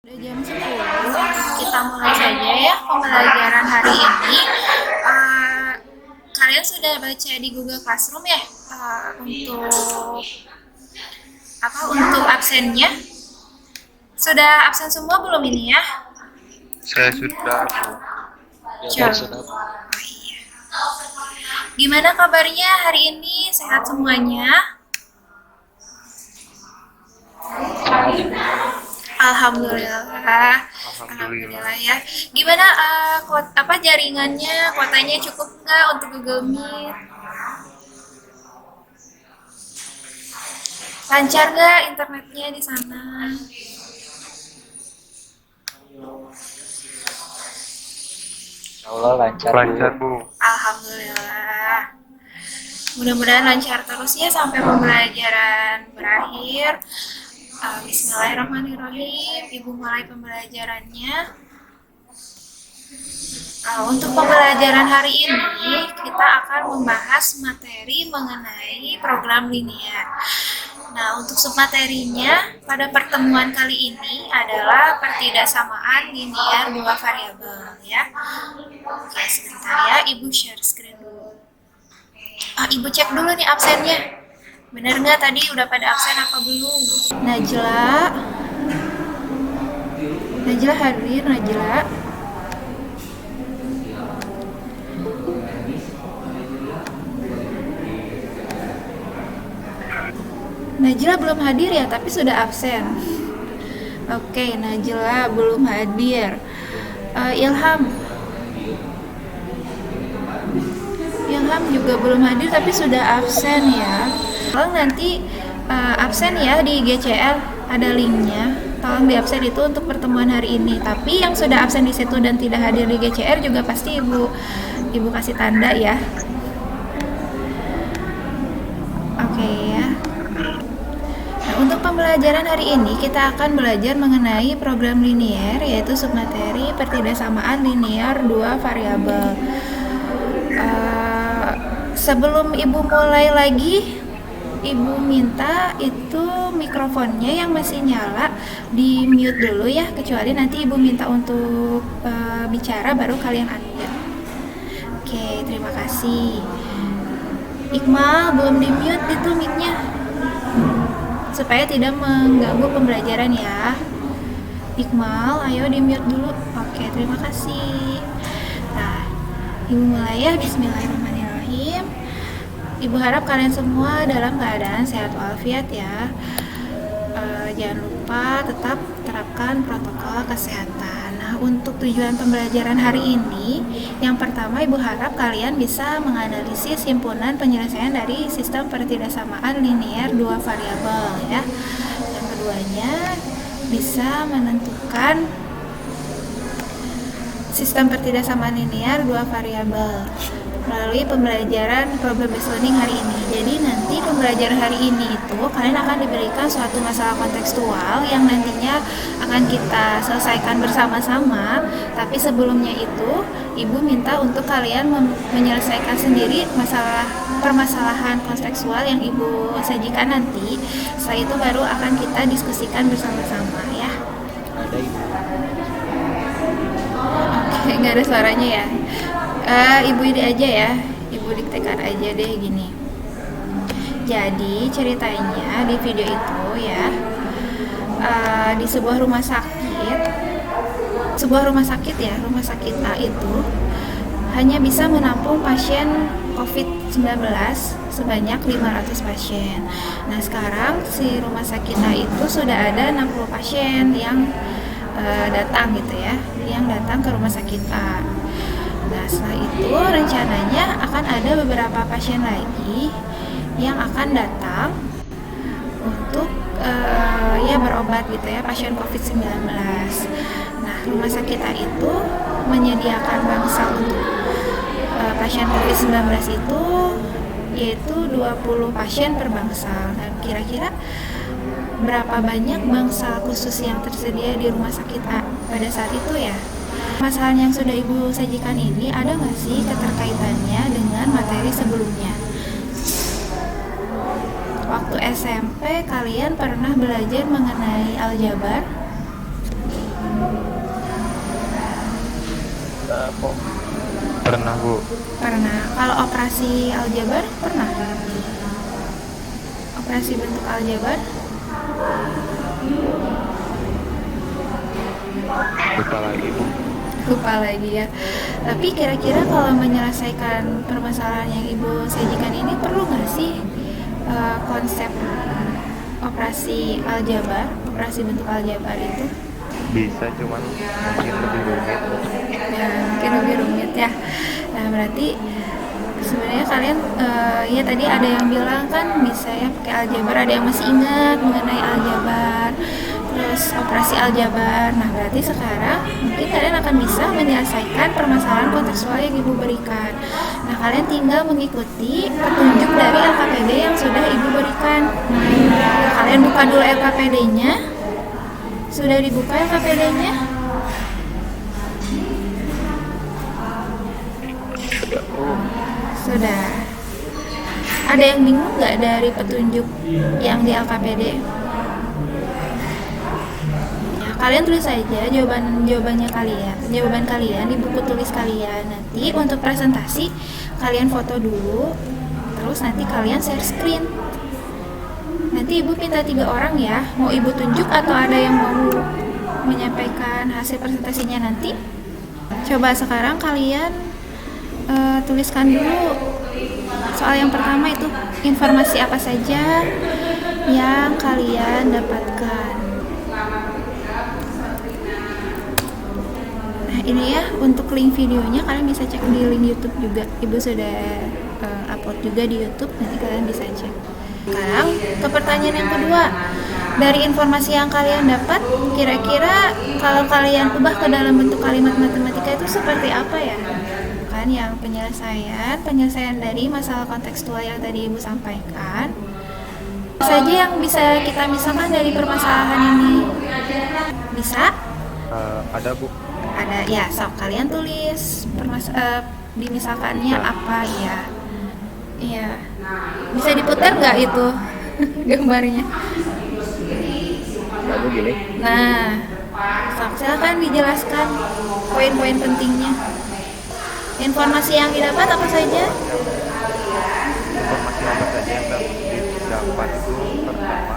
Udah jam 10, kita mulai saja ya pembelajaran hari ini. Kalian sudah baca di Google Classroom ya untuk absennya? Sudah absen semua belum ini ya? Saya sudah, Bu. Ya, sudah. Gimana kabarnya hari ini? Sehat semuanya? Alhamdulillah. Alhamdulillah ya. Gimana jaringannya? Kuotanya cukup nggak untuk Google Meet? Lancar nggak internetnya di sana? Allah lancar. Lancar, Bu. Alhamdulillah. Mudah-mudahan lancar terus ya sampai pembelajaran berakhir. Bismillahirrahmanirrahim. Ibu mulai pembelajarannya. Untuk pembelajaran hari ini kita akan membahas materi mengenai program linier. Nah, untuk submaterinya pada pertemuan kali ini adalah pertidaksamaan linier dua variabel ya. Oke, sebentar ya, Ibu share screen dulu. Ibu cek dulu nih absennya. Bener nggak tadi udah pada absen apa belum? Najla hadir, Najla. Najla belum hadir ya, tapi sudah absen. Oke, Najla belum hadir. Ilham juga belum hadir, tapi sudah absen ya. Tolong nanti absen ya di GCL, ada linknya. Tolong di absen itu untuk pertemuan hari ini. Tapi yang sudah absen di situ dan tidak hadir di GCR juga pasti ibu kasih tanda ya. Oke ya. Untuk pembelajaran hari ini kita akan belajar mengenai program linier, yaitu submateri pertidaksamaan linier dua variabel. Sebelum ibu mulai lagi, ibu minta itu mikrofonnya yang masih nyala di mute dulu ya, kecuali nanti ibu minta untuk bicara baru kalian unmute. Oke, terima kasih. Iqmal belum di mute itu mic-nya, supaya tidak mengganggu pembelajaran ya. Iqmal, ayo di mute dulu. Oke, terima kasih. Nah, ibu mulai ya. Bismillahirrahmanirrahim. Ibu harap kalian semua dalam keadaan sehat walafiat ya. Jangan lupa tetap terapkan protokol kesehatan. Nah, untuk tujuan pembelajaran hari ini, yang pertama ibu harap kalian bisa menganalisis himpunan penyelesaian dari sistem pertidaksamaan linier dua variabel ya. Yang keduanya bisa menentukan sistem pertidaksamaan linier dua variabel melalui pembelajaran problem based learning hari ini. Jadi nanti pembelajaran hari ini itu kalian akan diberikan suatu masalah kontekstual yang nantinya akan kita selesaikan bersama-sama. Tapi sebelumnya itu ibu minta untuk kalian menyelesaikan sendiri permasalahan kontekstual yang ibu sajikan nanti. Setelah itu baru akan kita diskusikan bersama-sama ya. Ada ibu. Oke, nggak ada suaranya ya. Ibu ini aja ya, ibu diktekan aja deh gini. Jadi ceritanya di video itu ya, di sebuah rumah sakit sebuah rumah sakit ya, rumah sakit A itu hanya bisa menampung pasien COVID-19 sebanyak 500 pasien. Nah, sekarang si rumah sakit A itu sudah ada 60 pasien yang datang gitu ya, yang datang ke rumah sakit A. Nah, setelah itu rencananya akan ada beberapa pasien lagi yang akan datang untuk ya berobat gitu ya, pasien COVID-19. Nah, rumah sakit A itu menyediakan bangsal untuk pasien COVID-19 itu yaitu 20 pasien per bangsal. Dan kira-kira berapa banyak bangsal khusus yang tersedia di rumah sakit A pada saat itu ya? Masalah yang sudah Ibu sajikan ini ada nggak sih keterkaitannya dengan materi sebelumnya? Waktu SMP kalian pernah belajar mengenai aljabar? Pernah Bu. Pernah. Kalau operasi aljabar pernah? Operasi bentuk aljabar? Lupa lagi Bu. Lupa lagi ya. Tapi kira-kira kalau menyelesaikan permasalahan yang Ibu sajikan ini perlu nggak sih konsep operasi aljabar, operasi bentuk aljabar itu? Bisa, cuman mungkin lebih rumit. Ya, mungkin lebih rumit ya. Nah, berarti sebenarnya kalian ya tadi ada yang bilang kan bisa ya pakai aljabar, ada yang masih ingat mengenai aljabar, terus operasi aljabar. Nah, berarti sekarang mungkin kalian akan bisa menyelesaikan permasalahan kontekstual yang Ibu berikan. Nah, kalian tinggal mengikuti petunjuk dari LKPD yang sudah Ibu berikan. Nah, kalian buka dulu LKPD-nya. Sudah dibuka LKPD-nya? Sudah. Ada yang bingung nggak dari petunjuk yang di LKPD? Ya, kalian tulis saja jawaban kalian di buku tulis kalian. Nanti untuk presentasi kalian foto dulu, terus nanti kalian share screen. Nanti Ibu minta 3 orang ya. Mau Ibu tunjuk atau ada yang mau menyampaikan hasil presentasinya nanti? Coba sekarang kalian tuliskan dulu soal yang pertama itu informasi apa saja yang kalian dapatkan. Nah, ini ya untuk link videonya kalian bisa cek di link YouTube juga. Ibu sudah upload juga di YouTube, nanti kalian bisa cek. Sekarang ke pertanyaan yang kedua. Dari informasi yang kalian dapat, kira-kira kalau kalian ubah ke dalam bentuk kalimat matematika itu seperti apa ya? Kan yang penyelesaian dari masalah kontekstual yang tadi Ibu sampaikan. Apa saja yang bisa kita misalkan dari permasalahan ini? Bisa? Ada Bu. Ada ya, sok kalian tulis dimisalkannya apa ya? Iya. Bisa diputar nggak itu gambarnya? Lalu gini. Nah, sok silakan dijelaskan poin-poin pentingnya. Informasi yang didapat apa saja? Informasi apa saja yang dapat itu pertama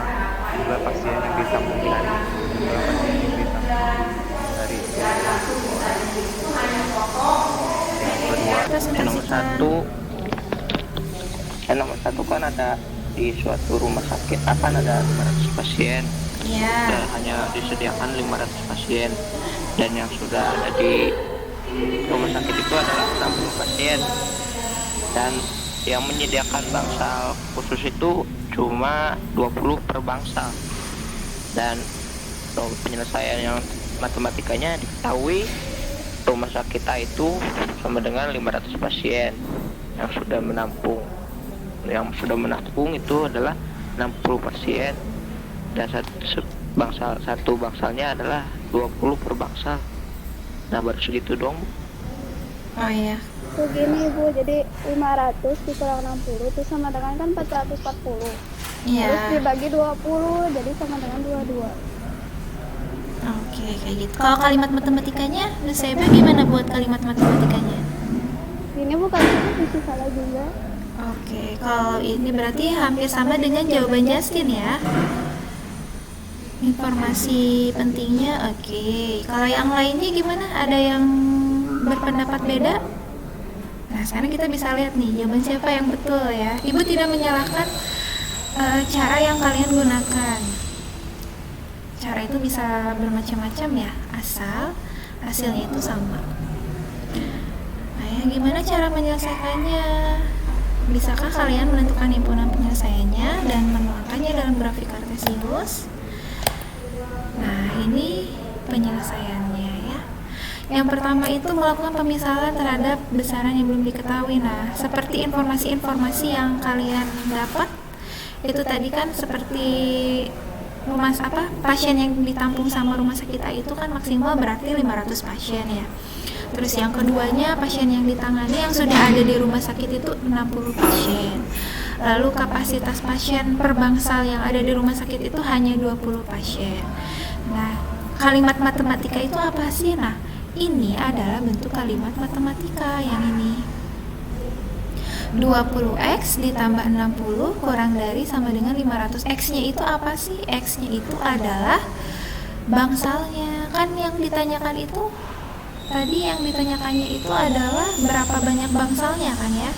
jumlah pasien yang ditampungkan, jumlah pasien yang ditampung dari yang kedua, yang nomor satu kan ada di suatu rumah sakit akan ada 500 pasien. Ya. Dan hanya disediakan 500 pasien, dan yang sudah ada di rumah sakit itu adalah 60 pasien, dan yang menyediakan bangsal khusus itu cuma 20 per bangsal. Dan penyelesaian yang matematikanya diketahui rumah sakit A itu sama dengan 500 pasien yang sudah menampung. Yang sudah menampung itu adalah 60 pasien, dan satu bangsalnya adalah 20 per bangsal. Nah, baru segitu dong. Oh iya. Begini Bu, jadi 500 dikurang 60 itu sama dengan kan 440. Iya. Terus dibagi 20 jadi sama dengan 22. Oke, kayak gitu. Kalau kalimat matematikanya, saya gimana buat kalimat matematikanya? Ini bukan itu bisa salah juga. Oke, kalau ini berarti hampir sama dengan jawaban Justin ya. Informasi pentingnya oke. Kalau yang lainnya gimana? Ada yang berpendapat beda? Nah, sekarang kita bisa lihat nih jawaban siapa yang betul ya. Ibu tidak menyalahkan cara yang kalian gunakan. Cara itu bisa bermacam-macam ya, asal hasilnya itu sama. Nah, ya, gimana cara menyelesaikannya? Bisakah kalian menentukan himpunan penyelesaiannya dan menuangkannya dalam grafik Kartesius? Nah, ini penyelesaiannya ya. Yang pertama itu melakukan pemisahan terhadap besaran yang belum diketahui. Nah, seperti informasi-informasi yang kalian dapat itu tadi kan seperti pasien yang ditampung sama rumah sakit A itu kan maksimal berarti 500 pasien ya. Terus yang keduanya pasien yang ditangani yang sudah ada di rumah sakit itu 60 pasien. Lalu kapasitas pasien per bangsal yang ada di rumah sakit itu hanya 20 pasien. Nah, kalimat matematika itu apa sih? Nah, ini adalah bentuk kalimat matematika yang ini. 20x ditambah 60 kurang dari sama dengan 500. X-nya itu apa sih? X-nya itu adalah bangsalnya. Kan yang ditanyakan itu tadi yang ditanyakannya itu adalah berapa banyak bangsalnya kan ya.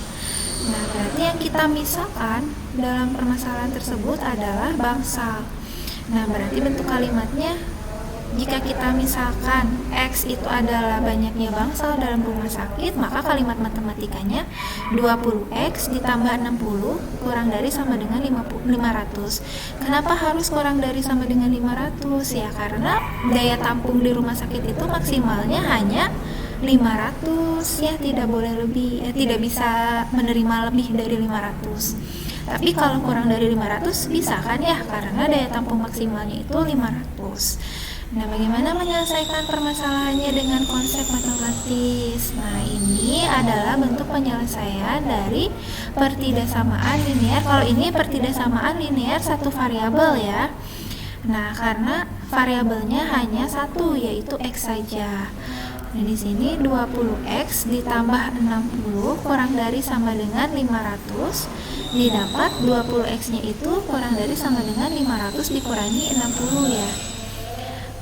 Nah, berarti yang kita misalkan dalam permasalahan tersebut adalah bangsal. Nah, berarti bentuk kalimatnya jika kita misalkan X itu adalah banyaknya bangsal dalam rumah sakit, maka kalimat matematikanya 20X ditambah 60 kurang dari sama dengan 500. Kenapa harus kurang dari sama dengan 500? Ya karena daya tampung di rumah sakit itu maksimalnya hanya 500 ya, tidak boleh lebih, tidak bisa menerima lebih dari 500. Tapi kalau kurang dari 500 bisa kan ya, karena daya tampung maksimalnya itu 500. Nah, bagaimana menyelesaikan permasalahannya dengan konsep matematis? Nah, ini adalah bentuk penyelesaian dari pertidaksamaan linear. Kalau ini pertidaksamaan linear satu variabel ya. Nah, karena variabelnya hanya satu, yaitu X saja. Nah, di sini 20X ditambah 60 kurang dari sama dengan 500. Didapat 20X-nya itu kurang dari sama dengan 500 dikurangi 60 ya.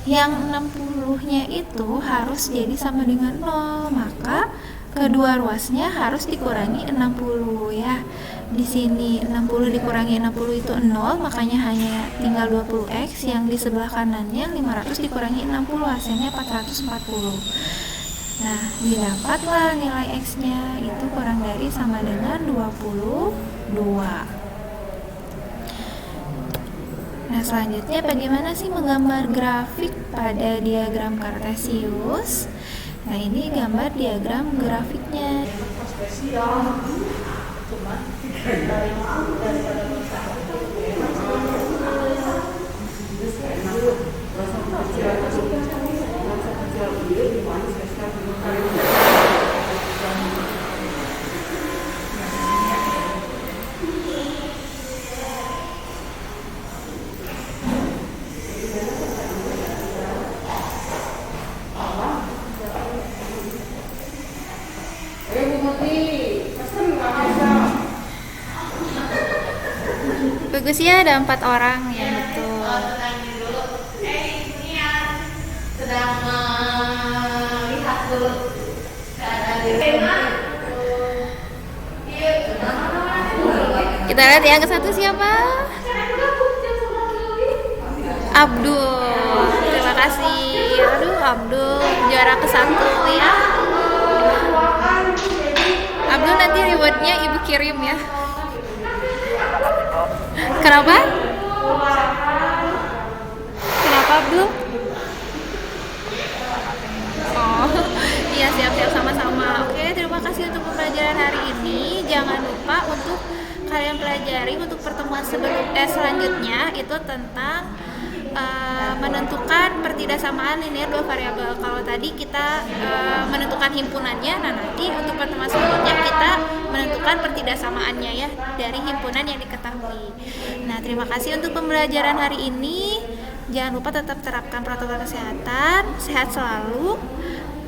Yang 60-nya itu harus jadi sama dengan 0, maka kedua ruasnya harus dikurangi 60 ya. Di sini 60 dikurangi 60 itu 0, makanya hanya tinggal 20x. Yang di sebelah kanannya 500 dikurangi 60, hasilnya 440. Nah, didapatlah nilai x-nya itu kurang dari sama dengan 22. Nah, selanjutnya bagaimana sih menggambar grafik pada diagram Kartesius? Nah, ini gambar diagram grafiknya. Bagus ya, ada 4 orang yang betul. Sedang melihat dulu Kita lihat yang ke satu siapa? Abdul. Terima kasih. Aduh, Abdul juara ke 1 ya. Abdul nanti rewardnya ibu kirim ya. Kenapa? Kenapa Abdul? Oh, iya siap-siap sama-sama. Oke, terima kasih untuk pembelajaran hari ini. Jangan lupa untuk kalian pelajari untuk pertemuan selanjutnya itu tentang menentukan pertidaksamaan linear dua variabel. Kalau tadi kita menentukan himpunannya, nah nanti untuk pertemuan selanjutnya kita menentukan pertidaksamaannya ya dari himpunan yang diketahui. Nah, terima kasih untuk pembelajaran hari ini. Jangan lupa tetap terapkan protokol kesehatan. Sehat selalu.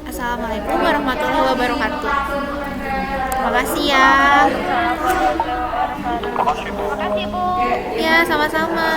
Assalamualaikum warahmatullahi wabarakatuh. Terima kasih ya. Terima kasih Bu. Ya, sama-sama.